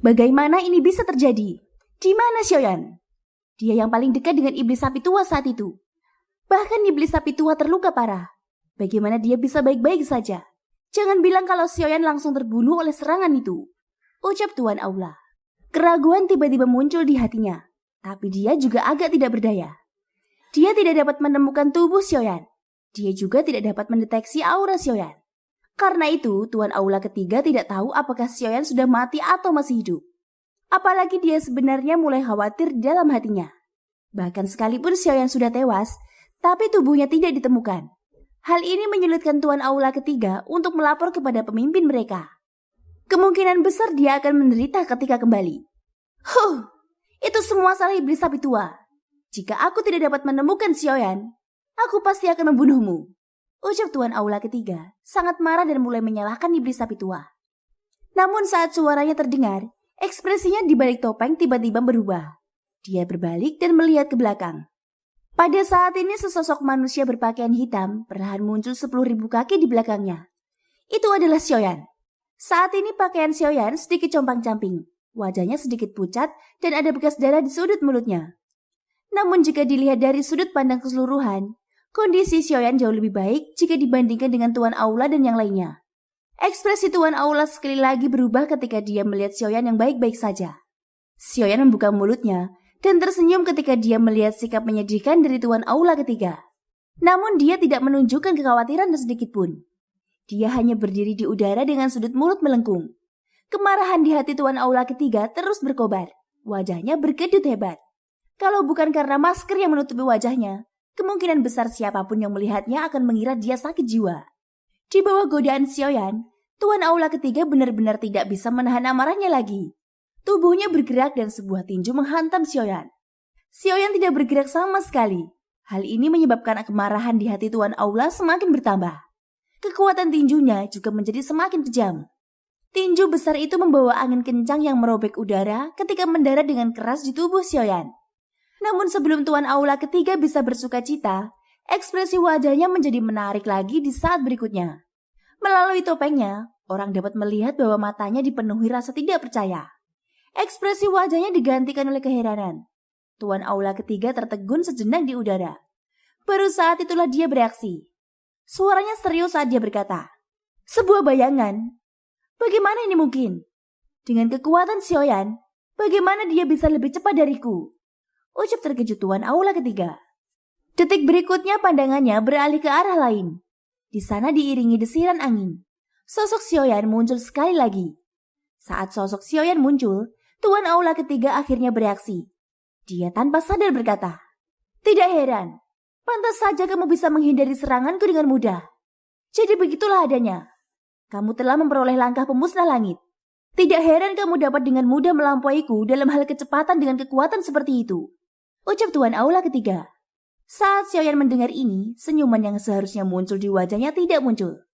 Bagaimana ini bisa terjadi? Di mana Xiaoyan? Dia yang paling dekat dengan iblis sapi tua saat itu. Bahkan iblis sapi tua terluka parah. Bagaimana dia bisa baik-baik saja? Jangan bilang kalau Xiaoyan langsung terbunuh oleh serangan itu, ucap Tuan Aula. Keraguan tiba-tiba muncul di hatinya, tapi dia juga agak tidak berdaya. Dia tidak dapat menemukan tubuh Xiaoyan. Dia juga tidak dapat mendeteksi aura Xiaoyan. Karena itu, Tuan Aula ketiga tidak tahu apakah Xiaoyan sudah mati atau masih hidup. Apalagi dia sebenarnya mulai khawatir di dalam hatinya. Bahkan sekalipun Xiaoyan sudah tewas, tapi tubuhnya tidak ditemukan. Hal ini menyulitkan Tuan Aula ketiga untuk melapor kepada pemimpin mereka. Kemungkinan besar dia akan menderita ketika kembali. Itu semua salah iblis sapi tua. Jika aku tidak dapat menemukan Xiaoyan, aku pasti akan membunuhmu, ucap Tuan Aula ketiga, sangat marah dan mulai menyalahkan iblis sapi tua. Namun saat suaranya terdengar, ekspresinya di balik topeng tiba-tiba berubah. Dia berbalik dan melihat ke belakang. Pada saat ini sesosok manusia berpakaian hitam perlahan muncul 10.000 kaki di belakangnya. Itu adalah Xiaoyan. Saat ini pakaian Xiaoyan sedikit compang-camping, wajahnya sedikit pucat dan ada bekas darah di sudut mulutnya. Namun jika dilihat dari sudut pandang keseluruhan, kondisi Xiaoyan jauh lebih baik jika dibandingkan dengan Tuan Aula dan yang lainnya. Ekspresi Tuan Aula sekali lagi berubah ketika dia melihat Xiaoyan yang baik-baik saja. Xiaoyan membuka mulutnya dan tersenyum ketika dia melihat sikap menyedihkan dari Tuan Aula ketiga. Namun dia tidak menunjukkan kekhawatiran sedikit pun. Dia hanya berdiri di udara dengan sudut mulut melengkung. Kemarahan di hati Tuan Aula ketiga terus berkobar. Wajahnya berkedut hebat. Kalau bukan karena masker yang menutupi wajahnya, kemungkinan besar siapapun yang melihatnya akan mengira dia sakit jiwa. Di bawah godaan Xiaoyan, Tuan Aula ketiga benar-benar tidak bisa menahan amarahnya lagi. Tubuhnya bergerak dan sebuah tinju menghantam Xiaoyan. Xiaoyan tidak bergerak sama sekali. Hal ini menyebabkan kemarahan di hati Tuan Aula semakin bertambah. Kekuatan tinjunya juga menjadi semakin kejam. Tinju besar itu membawa angin kencang yang merobek udara ketika mendarat dengan keras di tubuh Xiaoyan. Namun sebelum Tuan Aula ketiga bisa bersuka cita, ekspresi wajahnya menjadi menarik lagi di saat berikutnya. Melalui topengnya, orang dapat melihat bahwa matanya dipenuhi rasa tidak percaya. Ekspresi wajahnya digantikan oleh keheranan. Tuan Aula ketiga tertegun sejenak di udara. Baru saat itulah dia bereaksi. Suaranya serius saat dia berkata, "Sebuah bayangan. Bagaimana ini mungkin? Dengan kekuatan Xiaoyan, bagaimana dia bisa lebih cepat dariku?" ucap terkejut Tuan Aula ketiga. Detik berikutnya pandangannya beralih ke arah lain. Di sana diiringi desiran angin. Sosok Xiaoyan muncul sekali lagi. Saat sosok Xiaoyan muncul, Tuan Aula ketiga akhirnya bereaksi. Dia tanpa sadar berkata, "Tidak heran, pantas saja kamu bisa menghindari seranganku dengan mudah. Jadi begitulah adanya. Kamu telah memperoleh langkah pemusnah langit. Tidak heran kamu dapat dengan mudah melampauiku dalam hal kecepatan dengan kekuatan seperti itu," ucap Tuan Aula ketiga. Saat Xiaoyan mendengar ini, senyuman yang seharusnya muncul di wajahnya tidak muncul.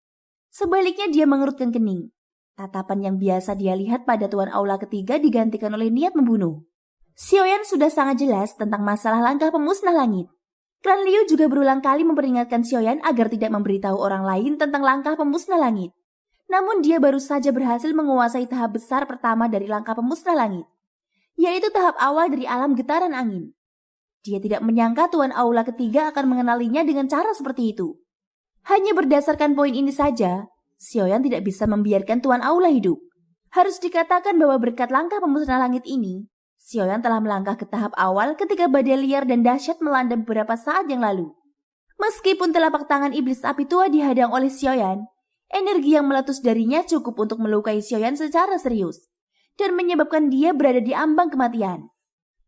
Sebaliknya dia mengerutkan kening. Tatapan yang biasa dia lihat pada Tuan Aula ketiga digantikan oleh niat membunuh. Xiaoyan sudah sangat jelas tentang masalah langkah pemusnah langit. Klan Liu juga berulang kali memperingatkan Xiaoyan agar tidak memberitahu orang lain tentang langkah pemusnah langit. Namun dia baru saja berhasil menguasai tahap besar pertama dari langkah pemusnah langit, yaitu tahap awal dari alam getaran angin. Dia tidak menyangka Tuan Aula ketiga akan mengenalinya dengan cara seperti itu. Hanya berdasarkan poin ini saja, Xiaoyan tidak bisa membiarkan Tuan Aula hidup. Harus dikatakan bahwa berkat langkah pemusnah langit ini, Xiaoyan telah melangkah ke tahap awal ketika badai liar dan dahsyat melanda beberapa saat yang lalu. Meskipun telapak tangan iblis api tua dihadang oleh Xiaoyan, energi yang meletus darinya cukup untuk melukai Xiaoyan secara serius dan menyebabkan dia berada di ambang kematian.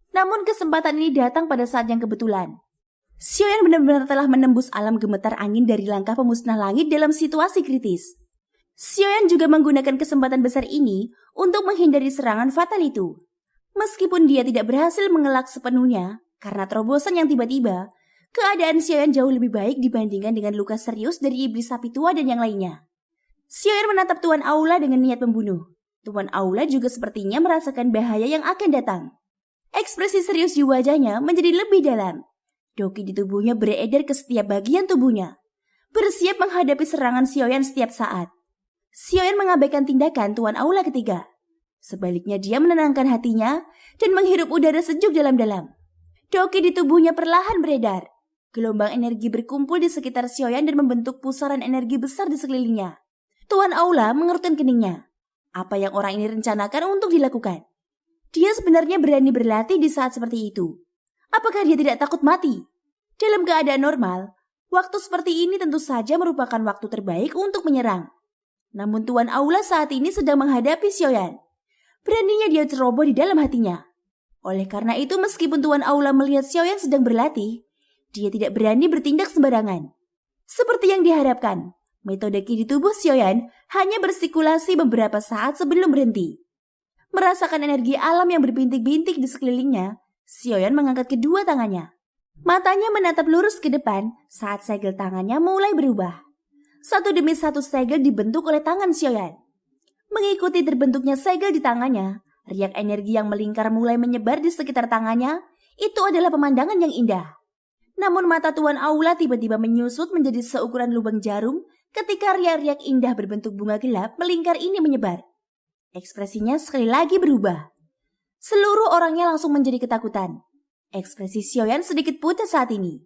Namun kesempatan ini datang pada saat yang kebetulan. Xiaoyan benar-benar telah menembus alam gemetar angin dari langkah pemusnah langit dalam situasi kritis. Xiaoyan juga menggunakan kesempatan besar ini untuk menghindari serangan fatal itu. Meskipun dia tidak berhasil mengelak sepenuhnya karena terobosan yang tiba-tiba, keadaan Xiaoyan jauh lebih baik dibandingkan dengan luka serius dari iblis sapi tua dan yang lainnya. Xiaoyan menatap Tuan Aula dengan niat membunuh. Tuan Aula juga sepertinya merasakan bahaya yang akan datang. Ekspresi serius di wajahnya menjadi lebih dalam. Doki di tubuhnya beredar ke setiap bagian tubuhnya, bersiap menghadapi serangan Xiaoyan setiap saat. Xiaoyan mengabaikan tindakan Tuan Aula ketiga. Sebaliknya dia menenangkan hatinya dan menghirup udara sejuk dalam-dalam. Doki di tubuhnya perlahan beredar. Gelombang energi berkumpul di sekitar Xiaoyan dan membentuk pusaran energi besar di sekelilingnya. Tuan Aula mengerutkan keningnya. Apa yang orang ini rencanakan untuk dilakukan? Dia sebenarnya berani berlatih di saat seperti itu. Apakah dia tidak takut mati? Dalam keadaan normal, waktu seperti ini tentu saja merupakan waktu terbaik untuk menyerang. Namun Tuan Aula saat ini sedang menghadapi Xiaoyan. Beraninya dia ceroboh di dalam hatinya. Oleh karena itu meskipun Tuan Aula melihat Xiaoyan sedang berlatih, dia tidak berani bertindak sembarangan. Seperti yang diharapkan, metode Qi di tubuh Xiaoyan hanya bersikulasi beberapa saat sebelum berhenti. Merasakan energi alam yang berbintik-bintik di sekelilingnya, Xiaoyan mengangkat kedua tangannya. Matanya menatap lurus ke depan saat segel tangannya mulai berubah. Satu demi satu segel dibentuk oleh tangan Xiaoyan. Mengikuti terbentuknya segel di tangannya, riak energi yang melingkar mulai menyebar di sekitar tangannya. Itu adalah pemandangan yang indah. Namun mata Tuan Aula tiba-tiba menyusut menjadi seukuran lubang jarum ketika riak-riak indah berbentuk bunga gelap melingkar ini menyebar. Ekspresinya sekali lagi berubah. Seluruh orangnya langsung menjadi ketakutan. Ekspresi Xiaoyan sedikit pucat saat ini.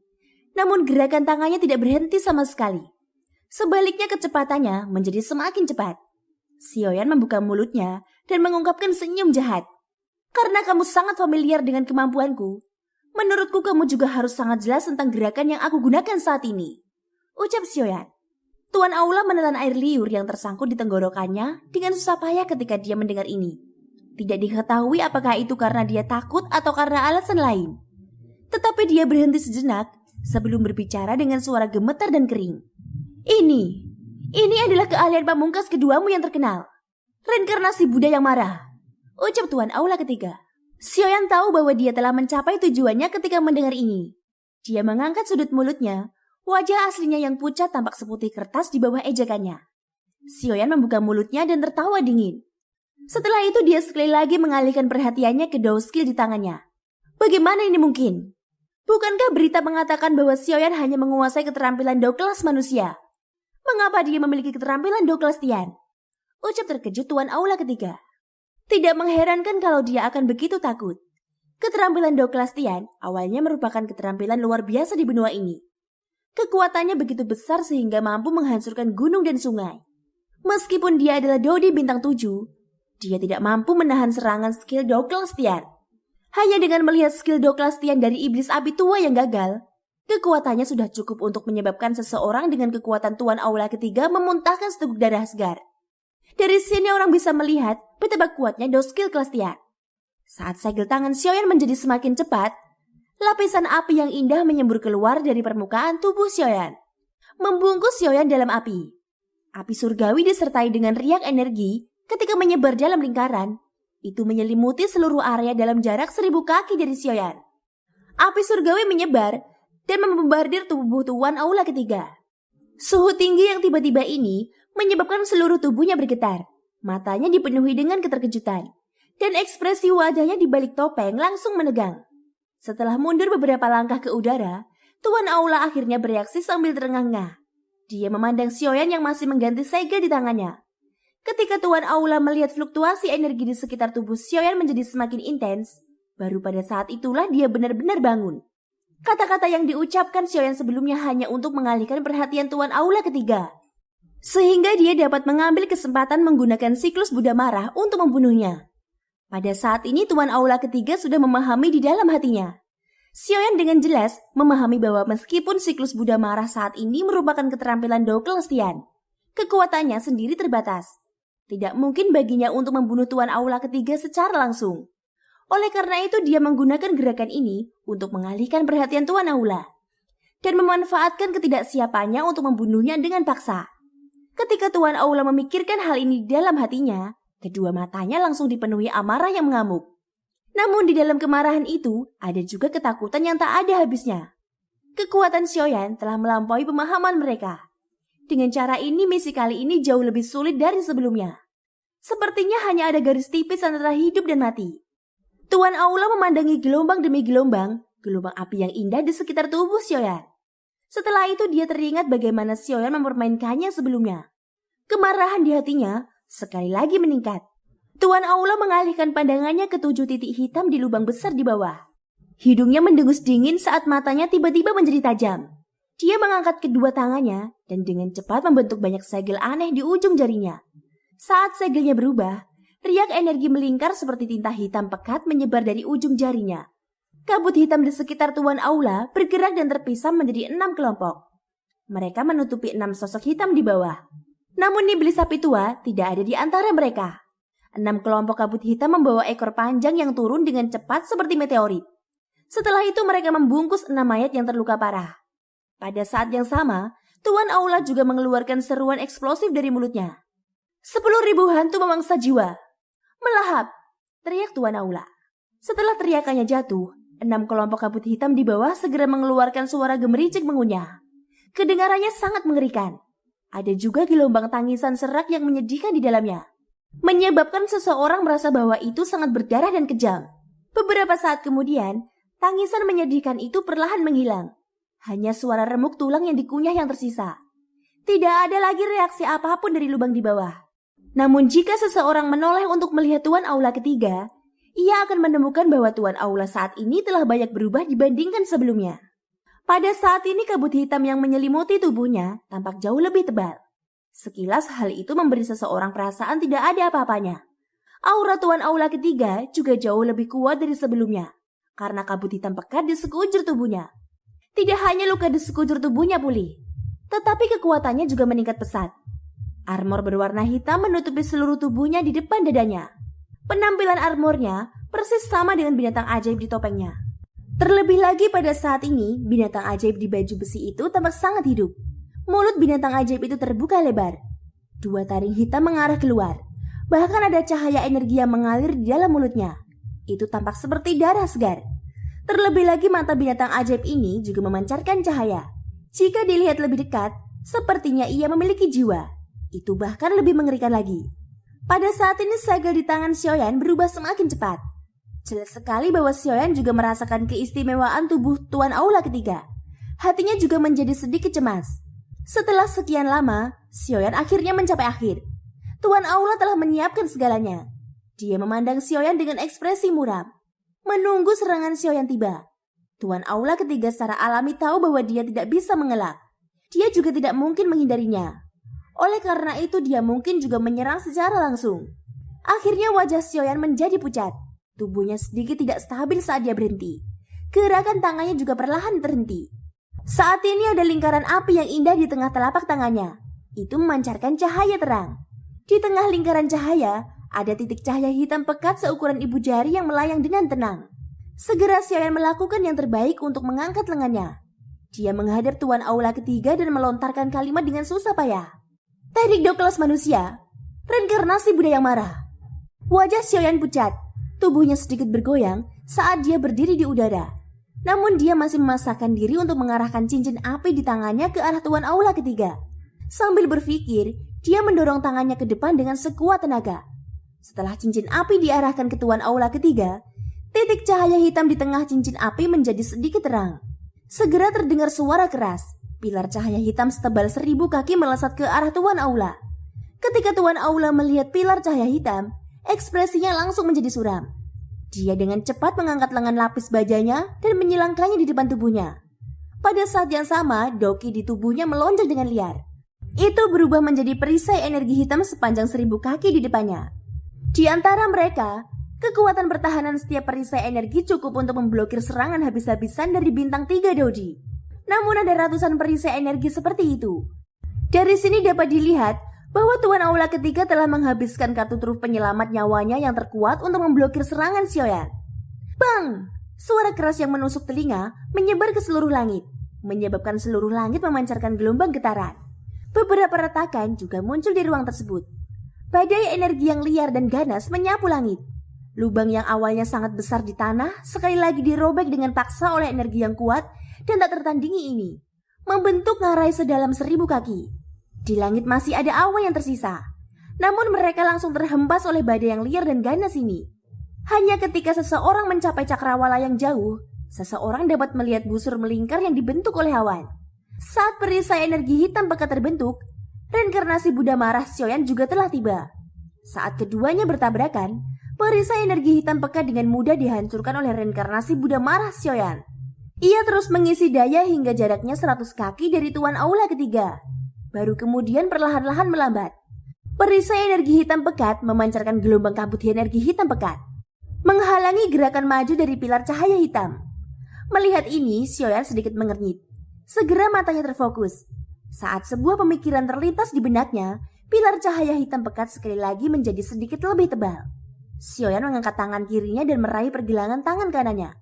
Namun gerakan tangannya tidak berhenti sama sekali. Sebaliknya kecepatannya menjadi semakin cepat. Xiaoyan membuka mulutnya dan mengungkapkan senyum jahat. Karena kamu sangat familiar dengan kemampuanku, menurutku kamu juga harus sangat jelas tentang gerakan yang aku gunakan saat ini, ucap Xiaoyan. Tuan Aula menelan air liur yang tersangkut di tenggorokannya dengan susah payah ketika dia mendengar ini. Tidak diketahui apakah itu karena dia takut atau karena alasan lain. Tetapi dia berhenti sejenak sebelum berbicara dengan suara gemetar dan kering. Ini adalah keahlian pamungkas keduamu yang terkenal. Reinkarnasi Buddha yang marah, ucap Tuan Aula ketiga. Xiaoyan tahu bahwa dia telah mencapai tujuannya ketika mendengar ini. Dia mengangkat sudut mulutnya, wajah aslinya yang pucat tampak seputih kertas di bawah ejekannya. Xiaoyan membuka mulutnya dan tertawa dingin. Setelah itu dia sekali lagi mengalihkan perhatiannya ke Dao skill di tangannya. Bagaimana ini mungkin? Bukankah berita mengatakan bahwa Xiaoyan hanya menguasai keterampilan Dao kelas manusia? Mengapa dia memiliki keterampilan Dao kelas Tian? Ucap terkejut Tuan Aula ketiga. Tidak mengherankan kalau dia akan begitu takut. Keterampilan Dao kelas Tian awalnya merupakan keterampilan luar biasa di benua ini. Kekuatannya begitu besar sehingga mampu menghancurkan gunung dan sungai. Meskipun dia adalah Dodi bintang 7, dia tidak mampu menahan serangan skill Dao kelas Tian. Hanya dengan melihat skill Dao kelas Tian dari iblis api tua yang gagal, kekuatannya sudah cukup untuk menyebabkan seseorang dengan kekuatan Tuan Aula ketiga memuntahkan seteguk darah segar. Dari sini orang bisa melihat betapa kuatnya Dao skill kelas Tian. Saat segel tangan Xiaoyan menjadi semakin cepat, lapisan api yang indah menyembur keluar dari permukaan tubuh Xiaoyan, membungkus Xiaoyan dalam api. Api surgawi disertai dengan riak energi ketika menyebar dalam lingkaran, itu menyelimuti seluruh area dalam jarak 1000 kaki dari Xiaoyan. Api surgawi menyebar dan membombardir tubuh Tuan Aula ketiga. Suhu tinggi yang tiba-tiba ini menyebabkan seluruh tubuhnya bergetar. Matanya dipenuhi dengan keterkejutan, dan ekspresi wajahnya di balik topeng langsung menegang. Setelah mundur beberapa langkah ke udara, Tuan Aula akhirnya bereaksi sambil terengah-engah. Dia memandang Xiaoyan yang masih mengganti segel di tangannya. Ketika Tuan Aula melihat fluktuasi energi di sekitar tubuh Xiaoyan menjadi semakin intens, baru pada saat itulah dia benar-benar bangun. Kata-kata yang diucapkan Xiaoyan sebelumnya hanya untuk mengalihkan perhatian Tuan Aula ketiga, sehingga dia dapat mengambil kesempatan menggunakan siklus Buddha marah untuk membunuhnya. Pada saat ini Tuan Aula ketiga sudah memahami di dalam hatinya. Xiaoyan dengan jelas memahami bahwa meskipun siklus Buddha marah saat ini merupakan keterampilan Dao kelas Tian, kekuatannya sendiri terbatas. Tidak mungkin baginya untuk membunuh Tuan Aula ketiga secara langsung. Oleh karena itu dia menggunakan gerakan ini untuk mengalihkan perhatian Tuan Aula dan memanfaatkan ketidaksiapannya untuk membunuhnya dengan paksa. Ketika Tuan Aula memikirkan hal ini di dalam hatinya, kedua matanya langsung dipenuhi amarah yang mengamuk. Namun di dalam kemarahan itu ada juga ketakutan yang tak ada habisnya. Kekuatan Xiaoyan telah melampaui pemahaman mereka. Dengan cara ini misi kali ini jauh lebih sulit dari sebelumnya. Sepertinya hanya ada garis tipis antara hidup dan mati. Tuan Aula memandangi gelombang demi gelombang api yang indah di sekitar tubuh Xiaoyan. Setelah itu dia teringat bagaimana Xiaoyan mempermainkannya sebelumnya. Kemarahan di hatinya sekali lagi meningkat. Tuan Aula mengalihkan pandangannya ke 7 titik hitam di lubang besar di bawah. Hidungnya mendengus dingin saat matanya tiba-tiba menjadi tajam. Dia mengangkat kedua tangannya dan dengan cepat membentuk banyak segel aneh di ujung jarinya. Saat segelnya berubah, riak energi melingkar seperti tinta hitam pekat menyebar dari ujung jarinya. Kabut hitam di sekitar Tuan Aula bergerak dan terpisah menjadi 6 kelompok. Mereka menutupi 6 sosok hitam di bawah. Namun iblis sapi tua tidak ada di antara mereka. 6 kelompok kabut hitam membawa ekor panjang yang turun dengan cepat seperti meteorit. Setelah itu mereka membungkus 6 mayat yang terluka parah. Pada saat yang sama, Tuan Aula juga mengeluarkan seruan eksplosif dari mulutnya. 10.000 hantu memangsa jiwa. Melahap, teriak Tuan Aula. Setelah teriakannya jatuh, 6 kelompok kabut hitam di bawah segera mengeluarkan suara gemericik mengunyah. Kedengarannya sangat mengerikan. Ada juga gelombang tangisan serak yang menyedihkan di dalamnya, menyebabkan seseorang merasa bahwa itu sangat berdarah dan kejam. Beberapa saat kemudian, tangisan menyedihkan itu perlahan menghilang. Hanya suara remuk tulang yang dikunyah yang tersisa. Tidak ada lagi reaksi apapun dari lubang di bawah. Namun jika seseorang menoleh untuk melihat Tuan Aula ketiga, ia akan menemukan bahwa Tuan Aula saat ini telah banyak berubah dibandingkan sebelumnya. Pada saat ini kabut hitam yang menyelimuti tubuhnya tampak jauh lebih tebal. Sekilas hal itu memberi seseorang perasaan tidak ada apa-apanya. Aura Tuan Aula ketiga juga jauh lebih kuat dari sebelumnya, karena kabut hitam pekat di sekujur tubuhnya. Tidak hanya luka di sekujur tubuhnya pulih, tetapi kekuatannya juga meningkat pesat. Armor berwarna hitam menutupi seluruh tubuhnya di depan dadanya. Penampilan armornya persis sama dengan binatang ajaib di topengnya. Terlebih lagi pada saat ini, binatang ajaib di baju besi itu tampak sangat hidup. Mulut binatang ajaib itu terbuka lebar. 2 taring hitam mengarah keluar. Bahkan ada cahaya energi yang mengalir di dalam mulutnya. Itu tampak seperti darah segar. Terlebih lagi mata binatang ajaib ini juga memancarkan cahaya. Jika dilihat lebih dekat, sepertinya ia memiliki jiwa. Itu bahkan lebih mengerikan lagi. Pada saat ini segel di tangan Xiaoyan berubah semakin cepat. Jelas sekali bahwa Xiaoyan juga merasakan keistimewaan tubuh Tuan Aula ketiga. Hatinya juga menjadi sedikit cemas. Setelah sekian lama, Xiaoyan akhirnya mencapai akhir. Tuan Aula telah menyiapkan segalanya. Dia memandang Xiaoyan dengan ekspresi muram, menunggu serangan Xiaoyan tiba. Tuan Aula ketiga secara alami tahu bahwa dia tidak bisa mengelak. Dia juga tidak mungkin menghindarinya. Oleh karena itu dia mungkin juga menyerang secara langsung. Akhirnya wajah Xiaoyan menjadi pucat. Tubuhnya sedikit tidak stabil saat dia berhenti. Gerakan tangannya juga perlahan terhenti. Saat ini ada lingkaran api yang indah di tengah telapak tangannya. Itu memancarkan cahaya terang. Di tengah lingkaran cahaya, ada titik cahaya hitam pekat seukuran ibu jari yang melayang dengan tenang. Segera Xiaoyan melakukan yang terbaik untuk mengangkat lengannya. Dia menghadap Tuan Aula ketiga dan melontarkan kalimat dengan susah payah. Teknik dok kelas manusia, reinkarnasi Buddha yang marah. Wajah Xiaoyan pucat, tubuhnya sedikit bergoyang saat dia berdiri di udara. Namun dia masih memaksakan diri untuk mengarahkan cincin api di tangannya ke arah Tuan Aula ketiga. Sambil berpikir, dia mendorong tangannya ke depan dengan sekuat tenaga. Setelah cincin api diarahkan ke Tuan Aula ketiga, titik cahaya hitam di tengah cincin api menjadi sedikit terang. Segera terdengar suara keras. Pilar cahaya hitam setebal 1000 kaki melesat ke arah Tuan Aula. Ketika Tuan Aula melihat pilar cahaya hitam, ekspresinya langsung menjadi suram. Dia dengan cepat mengangkat lengan lapis bajanya dan menyilangkannya di depan tubuhnya. Pada saat yang sama, doki di tubuhnya melonjak dengan liar. Itu berubah menjadi perisai energi hitam sepanjang 1000 kaki di depannya. Di antara mereka, kekuatan pertahanan setiap perisai energi cukup untuk memblokir serangan habis-habisan dari bintang 3 Dodi. Namun ada ratusan perisai energi seperti itu. Dari sini dapat dilihat bahwa Tuan Aula ketiga telah menghabiskan kartu truf penyelamat nyawanya yang terkuat untuk memblokir serangan Xiaoyan. Bang! Suara keras yang menusuk telinga menyebar ke seluruh langit, menyebabkan seluruh langit memancarkan gelombang getaran. Beberapa retakan juga muncul di ruang tersebut. Badai energi yang liar dan ganas menyapu langit. Lubang yang awalnya sangat besar di tanah sekali lagi dirobek dengan paksa oleh energi yang kuat dan tak tertandingi ini, membentuk ngarai sedalam 1000 kaki. Di langit masih ada awan yang tersisa. Namun mereka langsung terhempas oleh badai yang liar dan ganas ini. Hanya ketika seseorang mencapai cakrawala yang jauh, seseorang dapat melihat busur melingkar yang dibentuk oleh awan. Saat perisai energi hitam pekat terbentuk, reinkarnasi Buddha marah Xiaoyan juga telah tiba. Saat keduanya bertabrakan, perisai energi hitam pekat dengan mudah dihancurkan oleh reinkarnasi Buddha marah Xiaoyan. Ia terus mengisi daya hingga jaraknya 100 kaki dari tuan aula ketiga. Baru kemudian perlahan-lahan melambat. Perisai energi hitam pekat memancarkan gelombang kabut energi hitam pekat, menghalangi gerakan maju dari pilar cahaya hitam. Melihat ini, Xiaoyan sedikit mengernyit. Segera matanya terfokus. Saat sebuah pemikiran terlintas di benaknya, pilar cahaya hitam pekat sekali lagi menjadi sedikit lebih tebal. Xiaoyan mengangkat tangan kirinya dan meraih pergelangan tangan kanannya.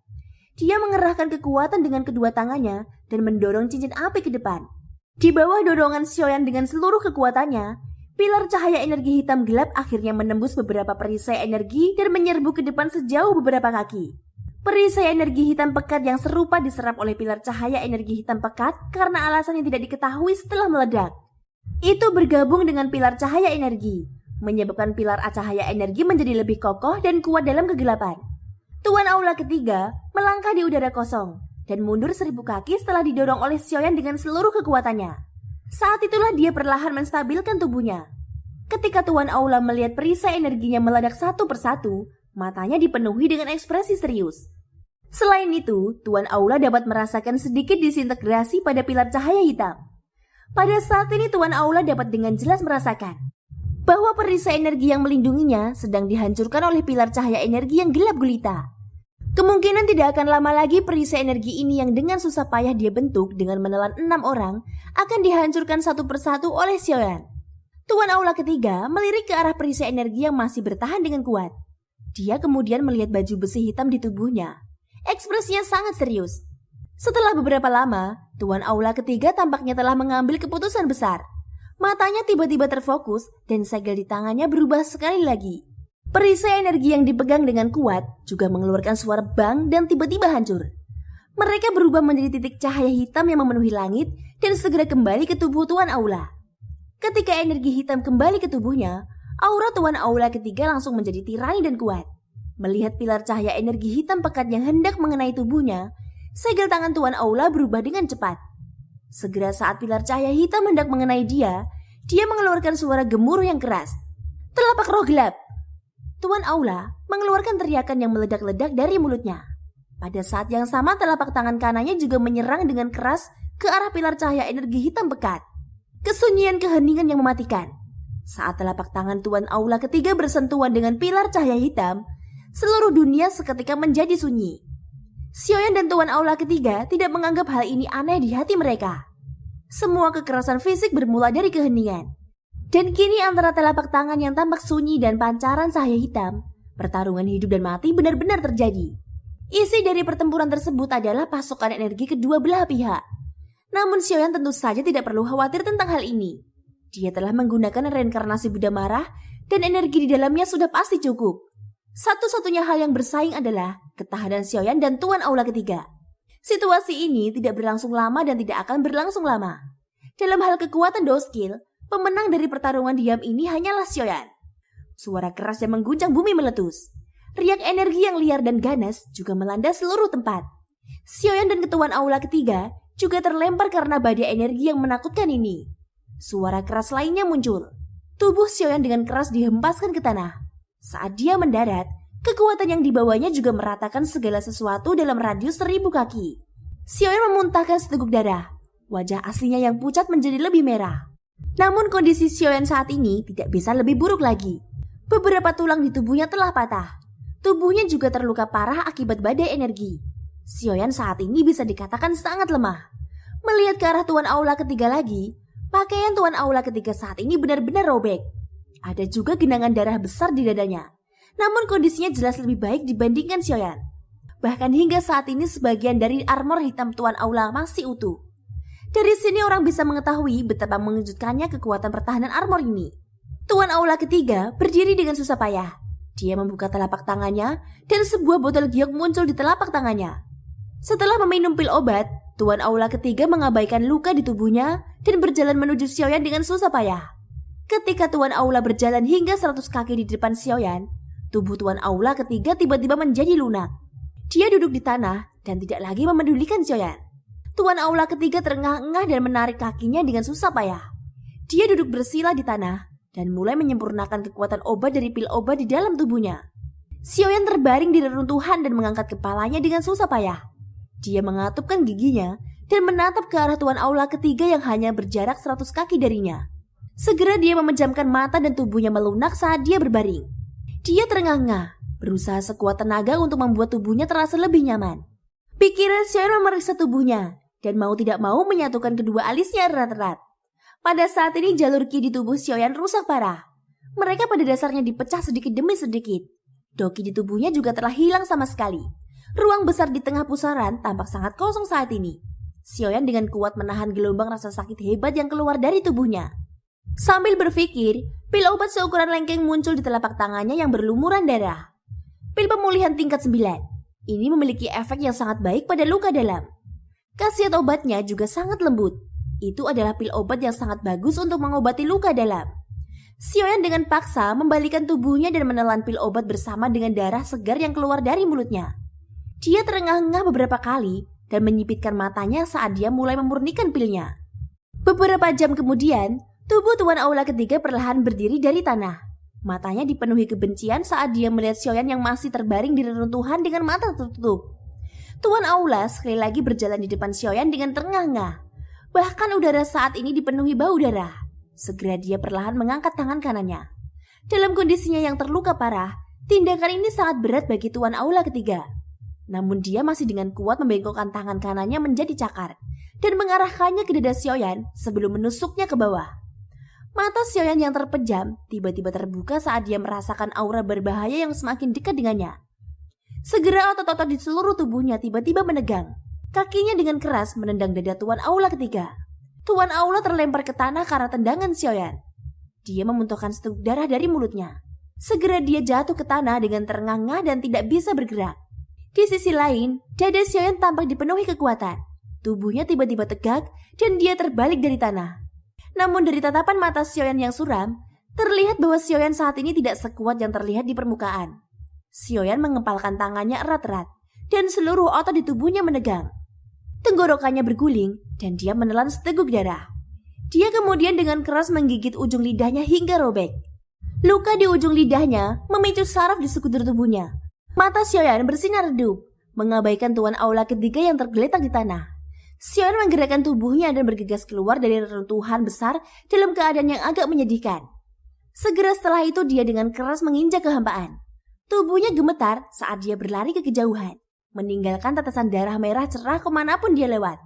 Dia mengerahkan kekuatan dengan kedua tangannya dan mendorong cincin api ke depan. Di bawah dorongan Xiaoyan dengan seluruh kekuatannya, pilar cahaya energi hitam gelap akhirnya menembus beberapa perisai energi dan menyerbu ke depan sejauh beberapa kaki. Perisai energi hitam pekat yang serupa diserap oleh pilar cahaya energi hitam pekat karena alasan yang tidak diketahui setelah meledak. Itu bergabung dengan pilar cahaya energi, menyebabkan pilar cahaya energi menjadi lebih kokoh dan kuat dalam kegelapan. Tuan aula ketiga melangkah di udara kosong dan mundur 1000 kaki setelah didorong oleh Xiaoyan dengan seluruh kekuatannya. Saat itulah dia perlahan menstabilkan tubuhnya. Ketika Tuan aula melihat perisai energinya meledak satu persatu, matanya dipenuhi dengan ekspresi serius. Selain itu, Tuan aula dapat merasakan sedikit disintegrasi pada pilar cahaya hitam. Pada saat ini Tuan aula dapat dengan jelas merasakan bahwa perisai energi yang melindunginya sedang dihancurkan oleh pilar cahaya energi yang gelap gulita. Kemungkinan tidak akan lama lagi perisai energi ini yang dengan susah payah dia bentuk dengan menelan 6 orang akan dihancurkan satu persatu oleh Xiaoyan. Tuan aula ketiga melirik ke arah perisai energi yang masih bertahan dengan kuat. Dia kemudian melihat baju besi hitam di tubuhnya. Ekspresinya sangat serius. Setelah beberapa lama, Tuan aula ketiga tampaknya telah mengambil keputusan besar. Matanya tiba-tiba terfokus dan segel di tangannya berubah sekali lagi. Perisai energi yang dipegang dengan kuat juga mengeluarkan suara bang dan tiba-tiba hancur. Mereka berubah menjadi titik cahaya hitam yang memenuhi langit dan segera kembali ke tubuh Tuan aula. Ketika energi hitam kembali ke tubuhnya, aura Tuan aula ketiga langsung menjadi tirani dan kuat. Melihat pilar cahaya energi hitam pekat yang hendak mengenai tubuhnya, segel tangan Tuan aula berubah dengan cepat. Segera saat pilar cahaya hitam hendak mengenai dia mengeluarkan suara gemuruh yang keras. Telapak roh gelap. Tuan aula mengeluarkan teriakan yang meledak-ledak dari mulutnya. Pada saat yang sama telapak tangan kanannya juga menyerang dengan keras ke arah pilar cahaya energi hitam pekat. Kesunyian keheningan yang mematikan. Saat telapak tangan Tuan aula ketiga bersentuhan dengan pilar cahaya hitam, seluruh dunia seketika menjadi sunyi. Xiaoyan dan Tuan aula ketiga tidak menganggap hal ini aneh di hati mereka. Semua kekerasan fisik bermula dari keheningan. Dan kini antara telapak tangan yang tampak sunyi dan pancaran cahaya hitam, pertarungan hidup dan mati benar-benar terjadi. Isi dari pertempuran tersebut adalah pasokan energi kedua belah pihak. Namun Xiaoyan tentu saja tidak perlu khawatir tentang hal ini. Dia telah menggunakan reinkarnasi Buddha marah dan energi di dalamnya sudah pasti cukup. Satu-satunya hal yang bersaing adalah ketahanan Xiaoyan dan Tuan aula ketiga. Situasi ini tidak berlangsung lama dan tidak akan berlangsung lama. Dalam hal kekuatan dua skill, pemenang dari pertarungan diam ini hanyalah Xiaoyan. Suara keras yang mengguncang bumi meletus. Riak energi yang liar dan ganas juga melanda seluruh tempat. Xiaoyan dan Tuan aula ketiga juga terlempar karena badai energi yang menakutkan ini. Suara keras lainnya muncul. Tubuh Xiaoyan dengan keras dihempaskan ke tanah. Saat dia mendarat, kekuatan yang dibawanya juga meratakan segala sesuatu dalam radius 1000 kaki. Xiaoyan memuntahkan seteguk darah. Wajah aslinya yang pucat menjadi lebih merah. Namun kondisi Xiaoyan saat ini tidak bisa lebih buruk lagi. Beberapa tulang di tubuhnya telah patah. Tubuhnya juga terluka parah akibat badai energi. Xiaoyan saat ini bisa dikatakan sangat lemah. Melihat ke arah Tuan aula ketiga lagi, pakaian Tuan aula ketiga saat ini benar-benar robek. Ada juga genangan darah besar di dadanya. Namun kondisinya jelas lebih baik dibandingkan Xiaoyan. Bahkan hingga saat ini sebagian dari armor hitam Tuan aula masih utuh. Dari sini orang bisa mengetahui betapa mengejutkannya kekuatan pertahanan armor ini. Tuan aula ketiga berdiri dengan susah payah. Dia membuka telapak tangannya dan sebuah botol giok muncul di telapak tangannya. Setelah meminum pil obat, Tuan aula ketiga mengabaikan luka di tubuhnya dan berjalan menuju Xiaoyan dengan susah payah. Ketika Tuan aula berjalan hingga 100 kaki di depan Xiaoyan, tubuh Tuan aula ketiga tiba-tiba menjadi lunak. Dia duduk di tanah dan tidak lagi memedulikan Xiaoyan. Tuan aula ketiga terengah-engah dan menarik kakinya dengan susah payah. Dia duduk bersila di tanah dan mulai menyempurnakan kekuatan obat dari pil obat di dalam tubuhnya. Xiaoyan terbaring di reruntuhan dan mengangkat kepalanya dengan susah payah. Dia mengatupkan giginya dan menatap ke arah tuan aula ketiga yang hanya berjarak 100 kaki darinya. Segera dia memejamkan mata dan tubuhnya melunak saat dia berbaring. Dia terengah-engah, berusaha sekuat tenaga untuk membuat tubuhnya terasa lebih nyaman. Pikiran Xiaoyan memeriksa tubuhnya dan mau tidak mau menyatukan kedua alisnya erat-erat. Pada saat ini jalur qi di tubuh Xiaoyan rusak parah. Mereka pada dasarnya dipecah sedikit demi sedikit. Doqi di tubuhnya juga telah hilang sama sekali. Ruang besar di tengah pusaran tampak sangat kosong saat ini. Xiaoyan dengan kuat menahan gelombang rasa sakit hebat yang keluar dari tubuhnya. Sambil berpikir, pil obat seukuran lengkeng muncul di telapak tangannya yang berlumuran darah. Pil pemulihan tingkat 9. Ini memiliki efek yang sangat baik pada luka dalam. Khasiat obatnya juga sangat lembut. Itu adalah pil obat yang sangat bagus untuk mengobati luka dalam. Xiaoyan dengan paksa membalikan tubuhnya dan menelan pil obat bersama dengan darah segar yang keluar dari mulutnya. Dia terengah-engah beberapa kali dan menyipitkan matanya saat dia mulai memurnikan pilnya. Beberapa jam kemudian, tubuh tuan aula ketiga perlahan berdiri dari tanah. Matanya dipenuhi kebencian saat dia melihat Xiaoyan yang masih terbaring di reruntuhan dengan mata tertutup. Tuan aula sekali lagi berjalan di depan Xiaoyan dengan terengah-engah. Bahkan udara saat ini dipenuhi bau darah. Segera dia perlahan mengangkat tangan kanannya. Dalam kondisinya yang terluka parah, tindakan ini sangat berat bagi tuan aula ketiga. Namun dia masih dengan kuat membengkokkan tangan kanannya menjadi cakar dan mengarahkannya ke dada Xiaoyan sebelum menusuknya ke bawah. Mata Xiaoyan yang terpejam tiba-tiba terbuka saat dia merasakan aura berbahaya yang semakin dekat dengannya. Segera otot-otot di seluruh tubuhnya tiba-tiba menegang. Kakinya dengan keras menendang dada tuan aula ketiga. Tuan aula terlempar ke tanah karena tendangan Xiaoyan. Dia memuntahkan seteguk darah dari mulutnya. Segera dia jatuh ke tanah dengan terengah-engah dan tidak bisa bergerak. Di sisi lain, dada Xiaoyan tampak dipenuhi kekuatan. Tubuhnya tiba-tiba tegak dan dia terbalik dari tanah. Namun dari tatapan mata Xiaoyan yang suram, terlihat bahwa Xiaoyan saat ini tidak sekuat yang terlihat di permukaan. Xiaoyan mengepalkan tangannya erat-erat dan seluruh otot di tubuhnya menegang. Tenggorokannya berguling dan dia menelan seteguk darah. Dia kemudian dengan keras menggigit ujung lidahnya hingga robek. Luka di ujung lidahnya memicu saraf di sekudur tubuhnya. Mata Xiaoyan bersinar redup, mengabaikan tuan aula ketiga yang tergeletak di tanah. Xiaoyan menggerakkan tubuhnya dan bergegas keluar dari reruntuhan besar dalam keadaan yang agak menyedihkan. Segera setelah itu dia dengan keras menginjak kehampaan. Tubuhnya gemetar saat dia berlari ke kejauhan, meninggalkan tetesan darah merah cerah kemanapun dia lewat.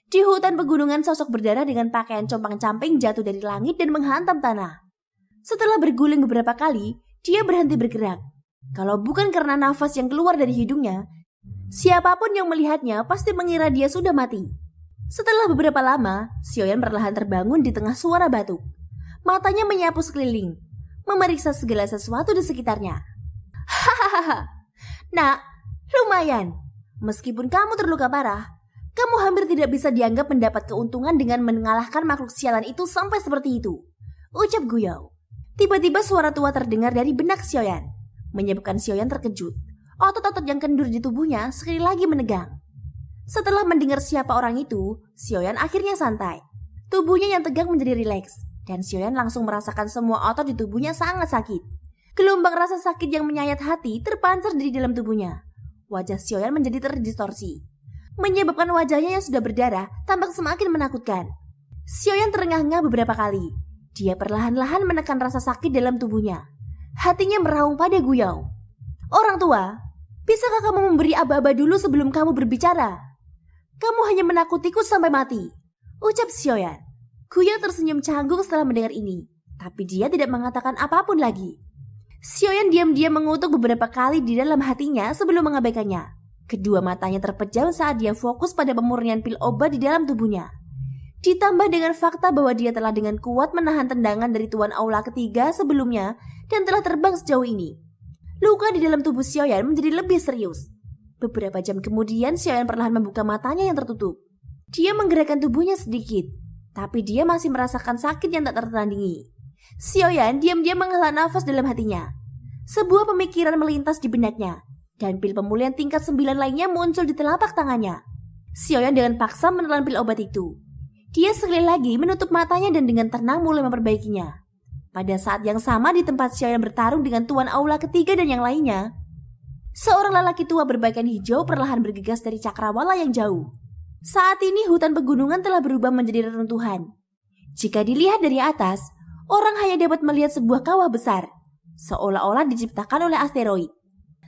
Di hutan pegunungan sosok berdarah dengan pakaian compang-camping jatuh dari langit dan menghantam tanah. Setelah berguling beberapa kali, dia berhenti bergerak. Kalau bukan karena nafas yang keluar dari hidungnya, siapapun yang melihatnya pasti mengira dia sudah mati. Setelah beberapa lama, Xiaoyan perlahan terbangun di tengah suara batuk. Matanya menyapu sekeliling, memeriksa segala sesuatu di sekitarnya. Hahaha, nak, lumayan. Meskipun kamu terluka parah, kamu hampir tidak bisa dianggap mendapat keuntungan dengan mengalahkan makhluk sialan itu sampai seperti itu, ucap Guyao. Tiba-tiba suara tua terdengar dari benak Xiaoyan, menyebabkan Xiaoyan terkejut. Otot-otot yang kendur di tubuhnya sekali lagi menegang. Setelah mendengar siapa orang itu, Xiaoyan akhirnya santai. Tubuhnya yang tegang menjadi rileks, dan Xiaoyan langsung merasakan semua otot di tubuhnya sangat sakit. Gelombang rasa sakit yang menyayat hati terpancar di dalam tubuhnya. Wajah Xiaoyan menjadi terdistorsi, menyebabkan wajahnya yang sudah berdarah tampak semakin menakutkan. Xiaoyan terengah-engah beberapa kali. Dia perlahan-lahan menekan rasa sakit dalam tubuhnya. Hatinya meraung pada Guyao. Orang tua, bisakah kamu memberi aba-aba dulu sebelum kamu berbicara? Kamu hanya menakutiku sampai mati, ucap Xiaoyan. Guyao tersenyum canggung setelah mendengar ini, tapi dia tidak mengatakan apapun lagi. Xiaoyan diam-diam mengutuk beberapa kali di dalam hatinya sebelum mengabaikannya. Kedua matanya terpejam saat dia fokus pada pemurnian pil obat di dalam tubuhnya. Ditambah dengan fakta bahwa dia telah dengan kuat menahan tendangan dari tuan aula ketiga sebelumnya dan telah terbang sejauh ini. Luka di dalam tubuh Xiaoyan menjadi lebih serius. Beberapa jam kemudian Xiaoyan perlahan membuka matanya yang tertutup. Dia menggerakkan tubuhnya sedikit, tapi dia masih merasakan sakit yang tak tertandingi. Xiaoyan diam-diam menghela nafas dalam hatinya. Sebuah pemikiran melintas di benaknya, dan pil pemulihan tingkat 9 lainnya muncul di telapak tangannya. Xiaoyan dengan paksa menelan pil obat itu. Dia sekali lagi menutup matanya dan dengan tenang mulai memperbaikinya. Pada saat yang sama di tempat Xiaoyan bertarung dengan Tuan Aula ketiga dan yang lainnya, seorang lelaki tua berpakaian hijau perlahan bergegas dari cakrawala yang jauh. Saat ini hutan pegunungan telah berubah menjadi reruntuhan. Jika dilihat dari atas, orang hanya dapat melihat sebuah kawah besar, seolah-olah diciptakan oleh asteroid.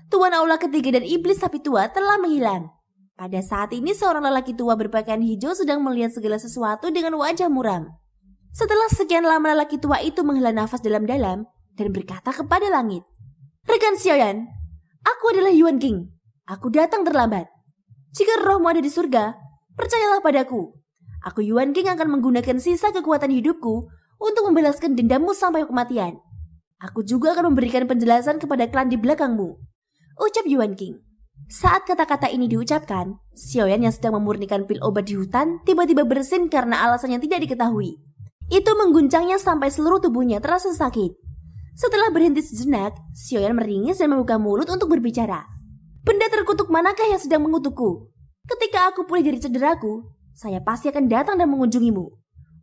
Tuan Aula ketiga dan iblis sapi tua telah menghilang. Pada saat ini seorang lelaki tua berpakaian hijau sedang melihat segala sesuatu dengan wajah muram. Setelah sekian lama lelaki tua itu menghela nafas dalam-dalam dan berkata kepada langit, "Rekan Xiaoyan, aku adalah Yuan King. Aku datang terlambat. Jika rohmu ada di surga, percayalah padaku. Aku Yuan King akan menggunakan sisa kekuatan hidupku untuk membalaskan dendammu sampai kematian. Aku juga akan memberikan penjelasan kepada klan di belakangmu," ucap Yuan King. Saat kata-kata ini diucapkan, Xiaoyan yang sedang memurnikan pil obat di hutan tiba-tiba bersin karena alasan yang tidak diketahui. Itu mengguncangnya sampai seluruh tubuhnya terasa sakit. Setelah berhenti sejenak, Xiaoyan meringis dan membuka mulut untuk berbicara. "Benda terkutuk manakah yang sedang mengutukku? Ketika aku pulih dari cederaku, saya pasti akan datang dan mengunjungimu,"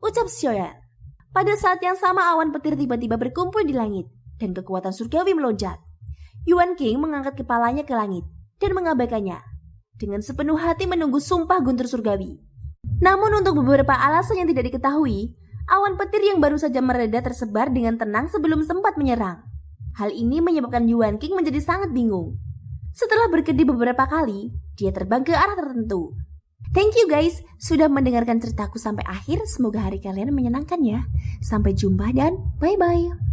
ucap Xiaoyan. Pada saat yang sama awan petir tiba-tiba berkumpul di langit dan kekuatan surgawi melonjak. Yuan King mengangkat kepalanya ke langit dan mengabaikannya, dengan sepenuh hati menunggu sumpah guntur surgawi. Namun untuk beberapa alasan yang tidak diketahui, awan petir yang baru saja mereda tersebar dengan tenang sebelum sempat menyerang. Hal ini menyebabkan Yuan King menjadi sangat bingung. Setelah berkedip beberapa kali, dia terbang ke arah tertentu. Thank you guys sudah mendengarkan ceritaku sampai akhir. Semoga hari kalian menyenangkan ya. Sampai jumpa dan bye-bye.